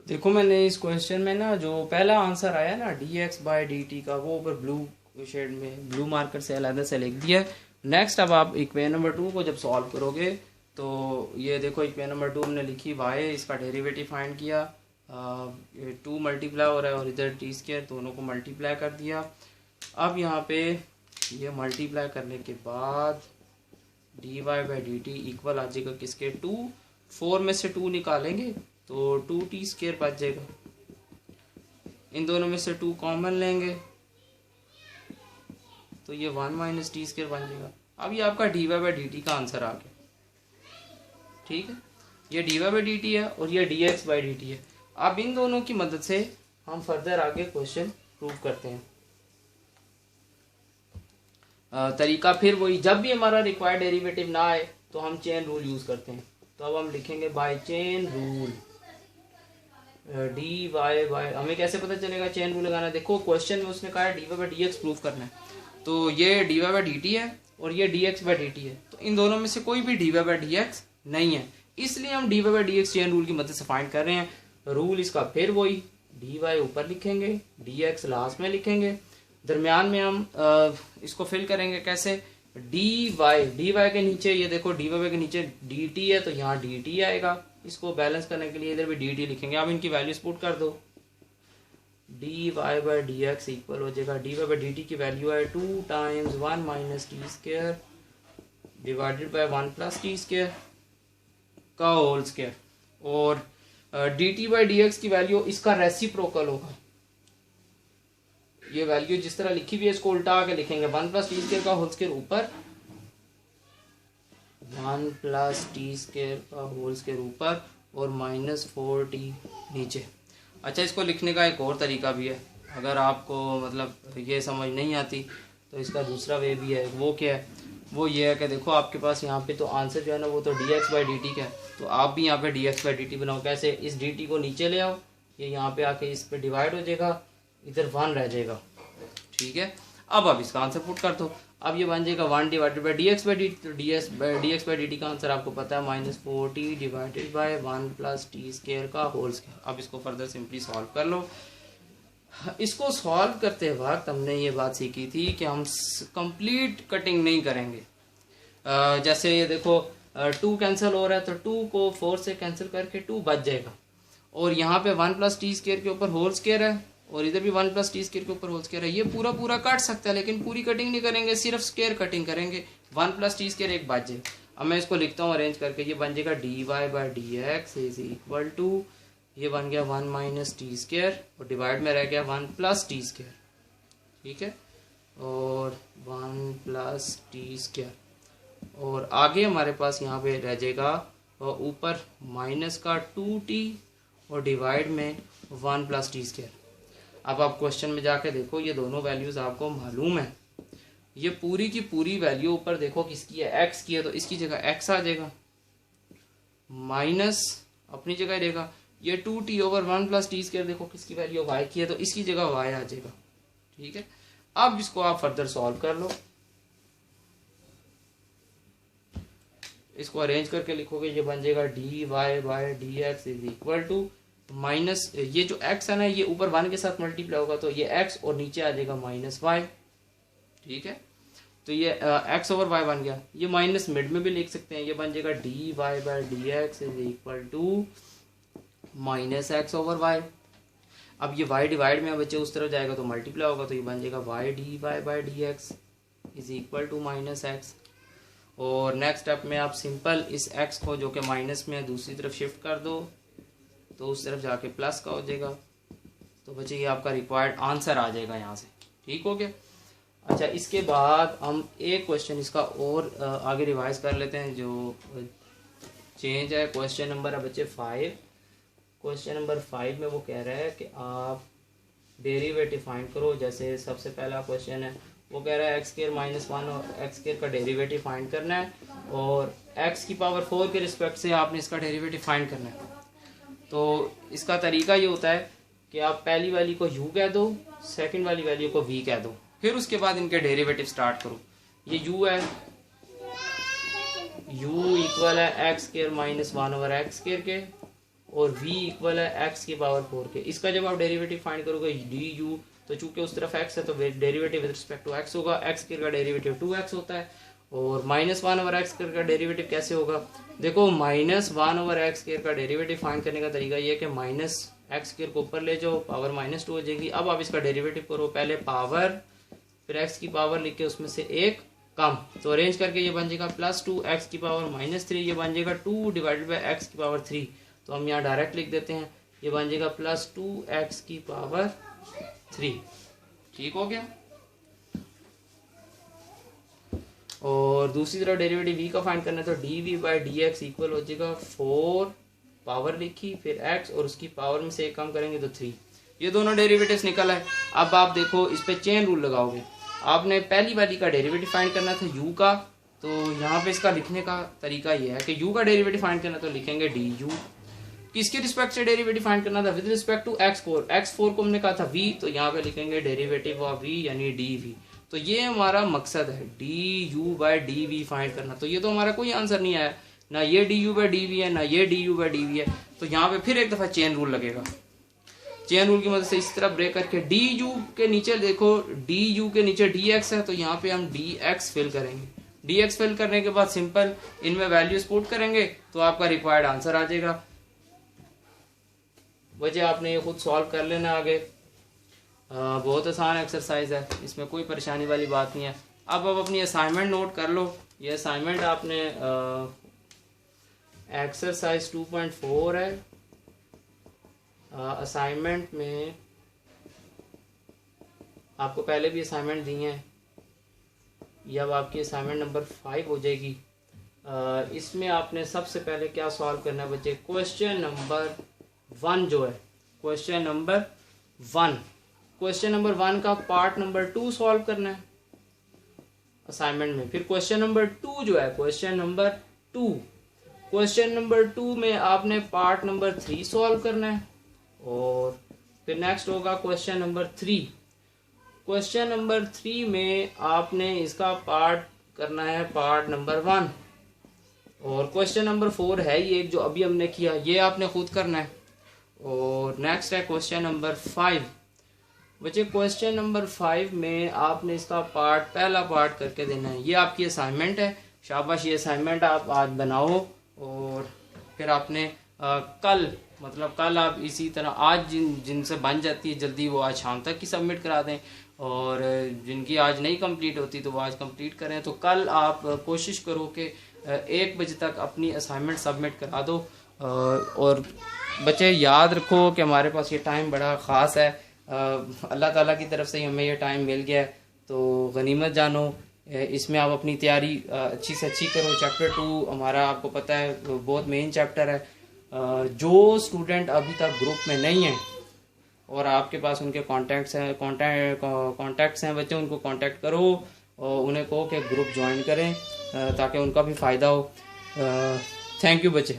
देखो मैंने इस क्वेश्चन में ना जो पहला आंसर आया ना dx/dt का, वो ऊपर ब्लू शेड में ब्लू मार्कर से अलग से लिख दिया है। नेक्स्ट अब आप इक्वेशन नंबर 2 को जब सॉल्व करोगे तो ये देखो इक्वेशन नंबर 2 हमने लिखी y, इसका डेरिवेटिव फाइंड किया, 2 मल्टीप्लाई हो रहा है और इधर t² दोनों को मल्टीप्लाई कर दिया। अब यहाँ पे ये मल्टीप्लाई करने के बाद dy/dt इक्वल आ जाएगा किसके, 2। 4 में से 2 निकालेंगे तो 2t² बच जाएगा। इन दोनों में से 2 कॉमन लेंगे तो ये 1 - t² बन जाएगा। अब ये आपका dy/dt का आंसर आ गया। ठीक है, ये dy/dt है और ये dx/dt है। अब इन दोनों की मदद से हम फर्दर आगे क्वेश्चन प्रूव करते हैं। तरीका फिर वही, जब भी हमारा रिक्वायर्ड डेरिवेटिव ना आए तो हम चेन रूल यूज करते हैं। तो अब हम लिखेंगे by chain rule dy by, हमें कैसे पता चलेगा चेन रूल लगाना। देखो क्वेश्चन में उसने कहा है dy/dx प्रूव करना है, तो ये dy/dt है और ये dx/dt है, तो इन दोनों में से कोई भी dy/dx नहीं है, इसलिए हम dy/dx चेन रूल की मदद से फाइंड कर रहे हैं। रूल इसका फिर वही, dy ऊपर लिखेंगे, dx लास्ट में लिखेंगे, दरमियान में हम इसको फिल करेंगे कैसे, dy के नीचे, ये देखो dy के नीचे dt है तो यहाँ dt आएगा। इसको बैलेंस करने के लिए इधर भी dt लिखेंगे। अब इनकी वैल्यूज पुट कर दो, dy/dx इक्वल हो जाएगा, dy/dt की वैल्यू है 2 × 1 - t² डिवाइडेड बाय 1 + t² का होल स्क्वायर, और dt/dx की वैल्यू इसका रेसिप्रोकल होगा। ये वैल्यू जिस तरह लिखी हुई है इसको उल्टा आके लिखेंगे, 1 + t² का होल स्क्वायर ऊपर, 1 + t² का होल स्क्वायर ऊपर और -4t नीचे। अच्छा, इसको लिखने का एक और तरीका भी है, अगर आपको मतलब ये समझ नहीं आती तो इसका दूसरा वे भी है। वो क्या है, वो ये है कि देखो आपके पास यहाँ पे तो आंसर जो है ना वो तो dx/dt का है, तो आप भी यहाँ पे dx/dt बनाओ। कैसे, इस dt को नीचे ले आओ, ये यहाँ पे आके इस पे डिवाइड हो जाएगा, इधर 1 रह जाएगा। ठीक है, अब आप इसका आंसर पुट कर दो। अब ये बन जाएगा 1 डिवाइडेड बाई dx/dt, तो dx/dt का आंसर आपको पता है -4t डिवाइडेड बाय 1 + t² का होल स्क्वायर। अब इसको फर्दर सिंपली सॉल्व कर लो। इसको सॉल्व करते वक्त हमने ये बात सीखी थी कि हम कंप्लीट कटिंग नहीं करेंगे। जैसे ये देखो 2 कैंसिल हो रहा है तो 2 को 4 से कैंसिल करके 2 बच जाएगा, और यहाँ पे 1 + t² के ऊपर होल स्क्वायर है और इधर भी 1 + t² के ऊपर होल स्क्वायर है। ये पूरा कट सकता है लेकिन पूरी कटिंग नहीं करेंगे, सिर्फ स्क्वायर कटिंग करेंगे। 1 + t² एक बच जाए। अब मैं इसको लिखता हूँ अरेंज करके, ये बन जाएगा dy/dx इज इक्वल टू, ये बन गया 1 - t² और डिवाइड में रह गया 1 + t²। ठीक है, और 1 + t², और आगे हमारे पास यहाँ पे रह जाएगा ऊपर माइनस का 2t और डिवाइड में 1 + t²। अब आप क्वेश्चन में जाके देखो, ये दोनों वैल्यूज आपको मालूम है। ये पूरी की पूरी वैल्यू ऊपर देखो किसकी है, x की है, तो इसकी जगह x आ जाएगा, माइनस अपनी जगह रहेगा। ये 2t ओवर 1 + t² देखो किसकी वैल्यू y की है, तो इसकी जगह y आ जाएगा। ठीक है, अब इसको आप फर्दर सॉल्व कर लो। इसको अरेंज करके लिखोगे, ये बन जाएगा dy/dx is equal to minus, ये जो x है ना ये ऊपर 1 के साथ मल्टीप्लाई होगा तो ये x और नीचे आ जाएगा -y। ठीक है, तो ये x ओवर y बन गया। ये माइनस मिड में भी लिख सकते हैं, ये बन जाएगा dy/dx is equal to -x over y। अब ये y डिवाइड में बच्चे उस तरफ जाएगा तो मल्टीप्लाई होगा, तो ये बन जाएगा y dy/dx is equal to -x। और नेक्स्ट स्टेप में आप सिंपल इस x को जो कि माइनस में है दूसरी तरफ शिफ्ट कर दो, तो उस तरफ जाके प्लस का हो जाएगा, तो बच्चे ये आपका रिक्वायर्ड आंसर आ जाएगा यहाँ से। ठीक हो गया। अच्छा, इसके बाद हम एक क्वेश्चन इसका और आगे रिवाइज कर लेते हैं जो चेंज है। क्वेश्चन नंबर है बच्चे 5। क्वेश्चन नंबर 5 में वो कह रहा है कि आप डेरिवेटिव फाइंड करो। जैसे सबसे पहला क्वेश्चन है, वो कह रहा है x² - 1 और x² का डेरिवेटिव फाइंड करना है, और x⁴ के रिस्पेक्ट से आपने इसका डेरिवेटिव फाइंड करना है। तो इसका तरीका ये होता है कि आप पहली वाली को u कह दो, सेकंड वाली वैल्यू को v कह दो, फिर उसके बाद इनके डेरिवेटिव स्टार्ट करो। ये u है, u इक्वल है x² - 1 ओवर x² के, और v इक्वल है x की पावर 4 के। इसका जब आप डेरिवेटिव फाइंड करोगे du, तो चूंकि उस तरफ x है तो derivative with respect to x होगा, x स्क्वायर का डेरिवेटिव 2x होता है। और -1 ओवर एक्स स्क्वायर का डेरिवेटिव कैसे होगा, देखो -1 ओवर एक्स स्क्वायर का डेरिवेटिव फाइंड करने का तरीका ये है कि माइनस एक्स स्क्वायर को ऊपर ले जाओ, पावर -2 हो जाएगी। अब आप इसका डेरिवेटिव करो, पहले पावर फिर x की पावर लिख के उसमें से एक कम, तो अरेंज करके ये बन जाएगा +2 x की पावर -3, ये बन जाएगा 2 डिवाइडेड बाई x की पावर 3। तो हम यहाँ डायरेक्ट लिख देते हैं, ये बन जाएगा +2 x की पावर 3। ठीक हो गया। और दूसरी तरफ डेरिवेटिव v का फाइंड करना है, तो dv बाई dx इक्वल हो जाएगा 4 पावर लिखी फिर x और उसकी पावर में से एक कम करेंगे तो 3। ये दोनों डेरिवेटिव्स निकल आए। अब आप देखो इस पे चेन रूल लगाओगे। आपने पहली वाली का डेरिवेटिव फाइंड करना था u का, तो यहाँ पे इसका लिखने का तरीका ये है कि u का डेरिवेटिव फाइंड करना तो लिखेंगे du। किसके रिस्पेक्ट से डेरिवेटिव फाइंड करना था, with respect to x4। x4 को हमने कहा था v, तो यहाँ पे लिखेंगे डेरिवेटिव ऑफ v यानी dv। तो ये हमारा मकसद है du बाई dv फाइंड करना। तो ये तो हमारा कोई आंसर नहीं आया, ना ये du बाई dv है ना ये du बाई dv है। तो यहाँ पे फिर एक दफा चेन रूल लगेगा। चेन रूल की मदद से इस तरह ब्रेक करके du के नीचे देखो, du के नीचे dx है, तो यहाँ पे हम dx फिल करेंगे। dx फिल करने के बाद सिंपल इनमें वैल्यूज पुट करेंगे तो आपका रिक्वायर्ड आंसर आ जाएगा। वजह आपने ये खुद सॉल्व कर लेना आगे। बहुत आसान एक्सरसाइज है, इसमें कोई परेशानी वाली बात नहीं है। अब अपनी असाइनमेंट नोट कर लो। ये असाइनमेंट आपने एक्सरसाइज 2.4 है। असाइनमेंट में आपको पहले भी असाइनमेंट दी है, ये अब आपकी असाइनमेंट नंबर 5 हो जाएगी। इसमें आपने सबसे पहले क्या सॉल्व करना है बच्चे, क्वेश्चन नंबर 1 जो है, क्वेश्चन नंबर 1 का पार्ट नंबर 2 सॉल्व करना है असाइनमेंट में। फिर क्वेश्चन नंबर 2 जो है, क्वेश्चन नंबर 2 में आपने पार्ट नंबर 3 सॉल्व करना है। और फिर नेक्स्ट होगा क्वेश्चन नंबर 3। क्वेश्चन नंबर 3 में आपने इसका पार्ट करना है पार्ट नंबर 1। और क्वेश्चन नंबर 4 है ये जो अभी हमने किया, ये आपने खुद करना है। और नेक्स्ट है क्वेश्चन नंबर 5। बच्चे क्वेश्चन नंबर 5 में आपने इसका पहला पार्ट करके देना है। ये आपकी असाइनमेंट है, शाबाश। ये असाइनमेंट आप आज बनाओ और फिर आपने कल आप इसी तरह आज जिनसे बन जाती है जल्दी वो आज शाम तक ही सबमिट करा दें, और जिनकी आज नहीं कंप्लीट होती तो वो आज कंप्लीट करें। तो कल आप कोशिश करो कि 1 बजे तक अपनी असाइनमेंट सबमिट करा दो। और बच्चे याद रखो कि हमारे पास ये टाइम बड़ा ख़ास है, अल्लाह ताला की तरफ से हमें ये टाइम मिल गया है, तो गनीमत जानो। इसमें आप अपनी तैयारी अच्छी से अच्छी करो। चैप्टर 2 हमारा आपको पता है बहुत मेन चैप्टर है। जो स्टूडेंट अभी तक ग्रुप में नहीं है और आपके पास उनके कॉन्टैक्ट्स हैं बच्चे, उनको कांटेक्ट करो और उन्हें कहो कि ग्रुप ज्वाइन करें ताकि उनका भी फ़ायदा हो। थैंक यू बच्चे।